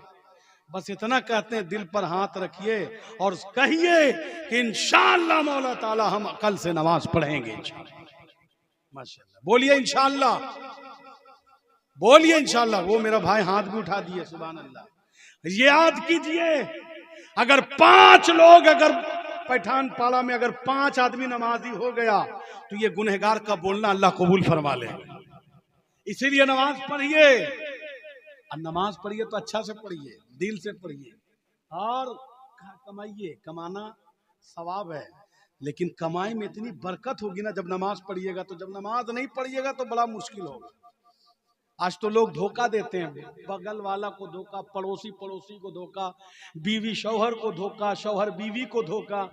बस इतना कहते हैं, दिल पर हाथ रखिए और कहिए कि इंशाअल्लाह मौला ताला हम कल से नमाज पढ़ेंगे इंशाअल्लाह। माशाअल्लाह, बोलिए इंशाअल्लाह, बोलिए इंशाअल्लाह। वो मेरा भाई हाथ भी उठा दिए, सुभान अल्लाह। याद कीजिए, अगर 5 लोग, अगर पैठान पाड़ा में अगर 5 आदमी नमाजी हो गया तो ये गुनहगार का बोलना अल्लाह कबूल फरमा ले। इसीलिए नमाज पढ़िए, और नमाज पढ़िए तो अच्छा से पढ़िए, दिल से पढ़िए, और कमाइए। कमाना सवाब है, लेकिन कमाई में इतनी बरकत होगी ना जब नमाज पढ़िएगा। तो जब नमाज नहीं पढ़िएगा तो बड़ा मुश्किल होगा। आज तो लोग धोखा देते हैं, बगल वाला को धोखा, पड़ोसी पड़ोसी को धोखा, बीवी शौहर को धोखा, शौहर बीवी को धोखा।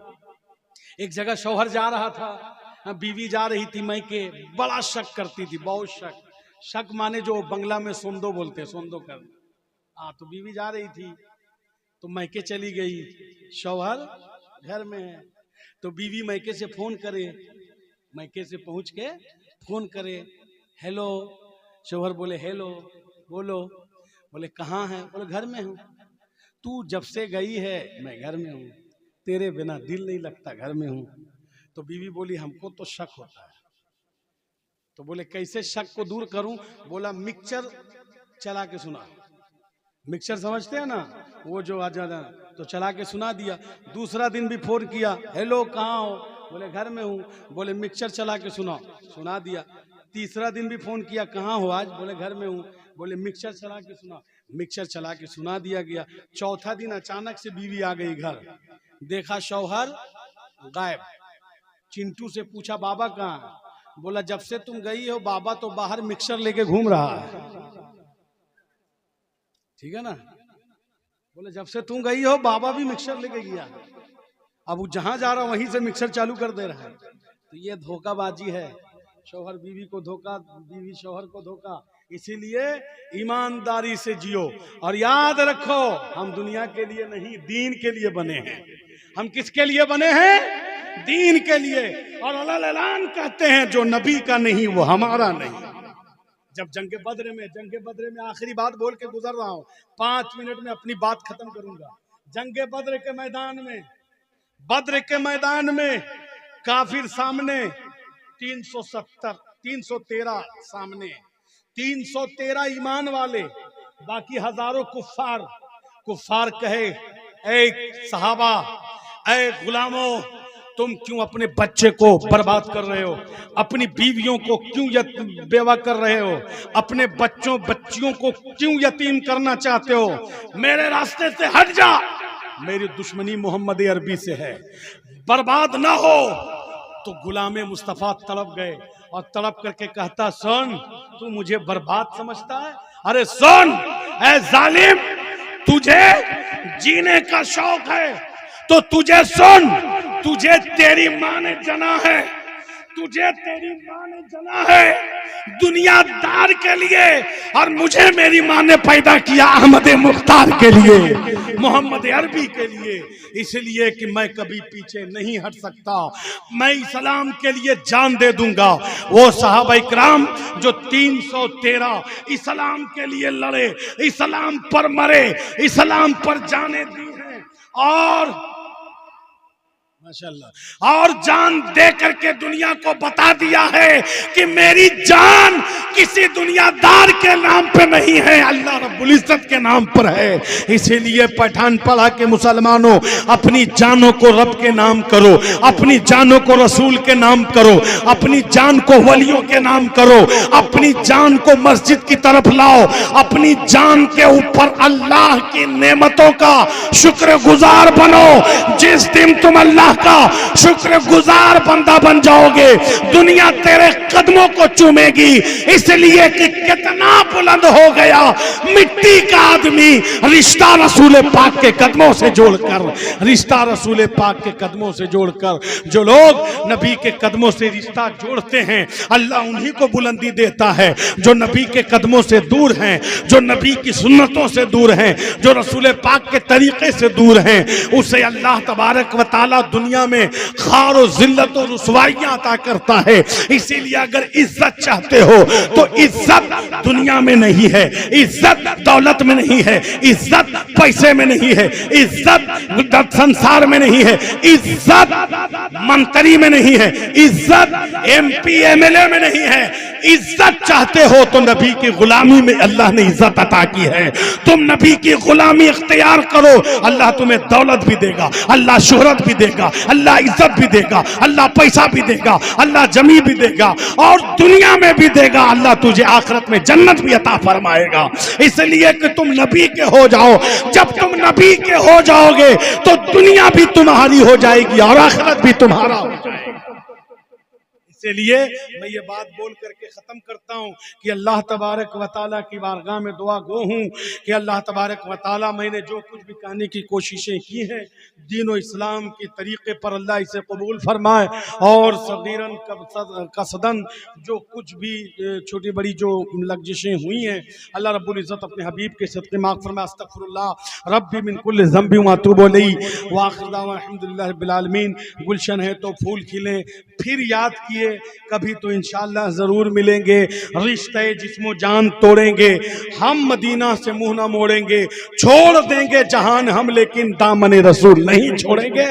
एक जगह शौहर जा रहा था, बीवी जा रही थी मैके, बड़ा शक करती थी, बहुत शक। शक माने जो बंगला में सोंदो बोलते हैं, सोंदो करना। हाँ, तो बीवी जा रही थी तो मैके चली गई, शौहर घर में है। तो बीवी मैके से फोन करे, मैके से पहुंच के फोन करे, हेलो। शौहर बोले हेलो, बोलो। बोले कहाँ है? बोले घर में हूँ। तू जब से गई है मैं घर में हूँ, तेरे बिना दिल नहीं लगता, घर में हूँ। तो बीवी बोली हमको तो शक होता है। तो बोले कैसे शक को दूर करूं? बोला मिक्सचर चला के सुना। मिक्सचर समझते हैं ना, वो जो आ जाता, तो चला के सुना दिया। दूसरा दिन भी फोन किया, हेलो कहाँ हो? बोले घर में हूँ। बोले मिक्सचर चला के सुना, सुना दिया। तीसरा दिन भी फोन किया, कहाँ हो आज? बोले घर में हूँ। बोले मिक्सचर चला के सुना, मिक्सचर चला के सुना दिया गया। चौथा दिन अचानक से बीवी आ गई घर, देखा शौहर गायब। चिंटू से पूछा बाबा कहाँ? बोला जब से तुम गई हो बाबा तो बाहर मिक्सर लेके घूम रहा है। ठीक है ना? बोले जब से तुम गई हो बाबा भी मिक्सर लेके गया, अब वो जहां जा रहा वहीं से मिक्सर चालू कर दे रहा है। तो ये धोखाबाजी है, शौहर बीवी को धोखा, बीवी शौहर को धोखा। इसीलिए ईमानदारी से जियो, और याद रखो हम दुनिया के लिए नहीं दीन के लिए बने हैं। हम किसके लिए बने हैं? दीन के लिए। और अल्लाह ऐलान कहते हैं जो नबी का नहीं वो हमारा नहीं। जब जंग बद्र में आखिरी बात बोल के गुजर रहा हूं, 5 मिनट में अपनी बात खत्म करूंगा। जंग बद्र के मैदान में काफिर सामने 313 सामने, 313 ईमान वाले, बाकी हजारों कुफ्फार कहे ऐ सहाबा, ऐ गुलामों, तुम क्यों अपने बच्चे को बर्बाद कर रहे हो? अपनी बीवियों को क्यों बेवा कर रहे हो? अपने बच्चियों को क्यों यतीम करना चाहते हो? मेरे रास्ते से हट जा, मेरी दुश्मनी मोहम्मद अरबी से है, बर्बाद ना हो। तो गुलाम मुस्तफ़ा तड़प गए और तड़प करके कहता, सुन, तू मुझे बर्बाद समझता है? अरे सुन ऐ जालिम, तुझे जीने का शौक है तो तुझे सुन, तुझे तेरी माँ ने जना है, तुझे तेरी माँ ने जना है दुनियादार के लिए, और मुझे मेरी माँ ने पैदा किया अहमद मुख्तार के लिए, मोहम्मद अरबी के लिए। इसलिए कि मैं कभी पीछे नहीं हट सकता, मैं इस्लाम के लिए जान दे दूंगा। वो साहबा इकराम जो 313 इस्लाम के लिए लड़े, इस्लाम पर मरे, इस्लाम पर जाने दी हैं, और माशाअल्लाह, और जान दे करके दुनिया को बता दिया है कि मेरी जान किसी दुनियादार के नाम पे नहीं है, अल्लाह रब्बुल इज्जत के नाम पर है। इसीलिए पठान पढ़ा के मुसलमानों, अपनी जानों को रब के नाम करो, अपनी जानों को रसूल के नाम करो, अपनी जान को वलियों के नाम करो, अपनी जान को मस्जिद की तरफ लाओ, अपनी जान के ऊपर अल्लाह की नेमतों का शुक्रगुजार बनो। जिस दिन तुम अल्लाह का शुक्रगुजार बंदा बन जाओगे, दुनिया तेरे कदमों को चूमेगी, इसलिए कि कितना बुलंद हो गया मिट्टी का आदमी रिश्ता रसूल पाक के कदमों से जोड़कर, रिश्ता रसूल पाक के कदमों से जोड़कर। जो लोग नबी के कदमों से रिश्ता जोड़ते हैं, अल्लाह उन्हीं को बुलंदी देता है। जो नबी के कदमों से दूर हैं, जो नबी की सुन्नतों से दूर हैं, जो रसूल पाक के तरीके से दूर हैं, उसे अल्लाह तबारक व तआला दुनिया में खार और जिल्लत और रुसवाइयां अता करता है। इसीलिए अगर इज्जत चाहते हो तो इज्जत दुनिया में नहीं है, इज्जत दौलत में नहीं है, इज्जत पैसे में नहीं है, इज्जत संसार में नहीं है, इज्जत मंत्री में नहीं है, इज्जत एमपी एमएलए में नहीं है। इज्जत चाहते हो तो नबी की गुलामी में अल्लाह ने इज्जत अता की है। तुम नबी की गुलामी इख्तियार करो, अल्लाह तुम्हें दौलत भी देगा, अल्लाह शोहरत भी देगा, अल्लाह इज्जत भी देगा, अल्लाह पैसा भी देगा, अल्लाह जमी भी देगा, और दुनिया में भी देगा। अल्लाह तुझे आखिरत में जन्नत भी अता फरमाएगा। इसलिए कि तुम नबी के हो जाओ। जब तुम नबी के हो जाओगे तो दुनिया भी तुम्हारी हो जाएगी और आखिरत भी तुम्हारा हो जाएगा। इसलिए मैं ये बात बोल करके ख़त्म करता हूँ कि अल्लाह तबारक व तआला की बारगाह में दुआ गो हूँ कि अल्लाह तबारक व तआला मैंने जो कुछ भी कहने की कोशिशें की हैं दीन और इस्लाम के तरीक़े पर, अल्लाह इसे कबूल फरमाए, और सगीरन कसदन जो कुछ भी छोटी बड़ी जो लग्जिशें हुई हैं, अल्लाह रब्बुल इज़्ज़त अपने हबीब के सदक़े माफ़ फरमाए। अस्तग़फिरुल्लाह रब्बी मिन कुल्लि ज़ंबि व अतूबु इलैहि व आखिर दावाना अल्हम्दुलिल्लाहि रब्बिल आलमीन। गुलशन है तो फूल खिले, फिर याद किए कभी तो इंशाअल्लाह ज़रूर मिलेंगे। रिश्ते जिस्मो जान तोड़ेंगे, हम मदीना से मुंह ना मोड़ेंगे, छोड़ देंगे जहान हम लेकिन दामन रसूल नहीं छोड़ेंगे।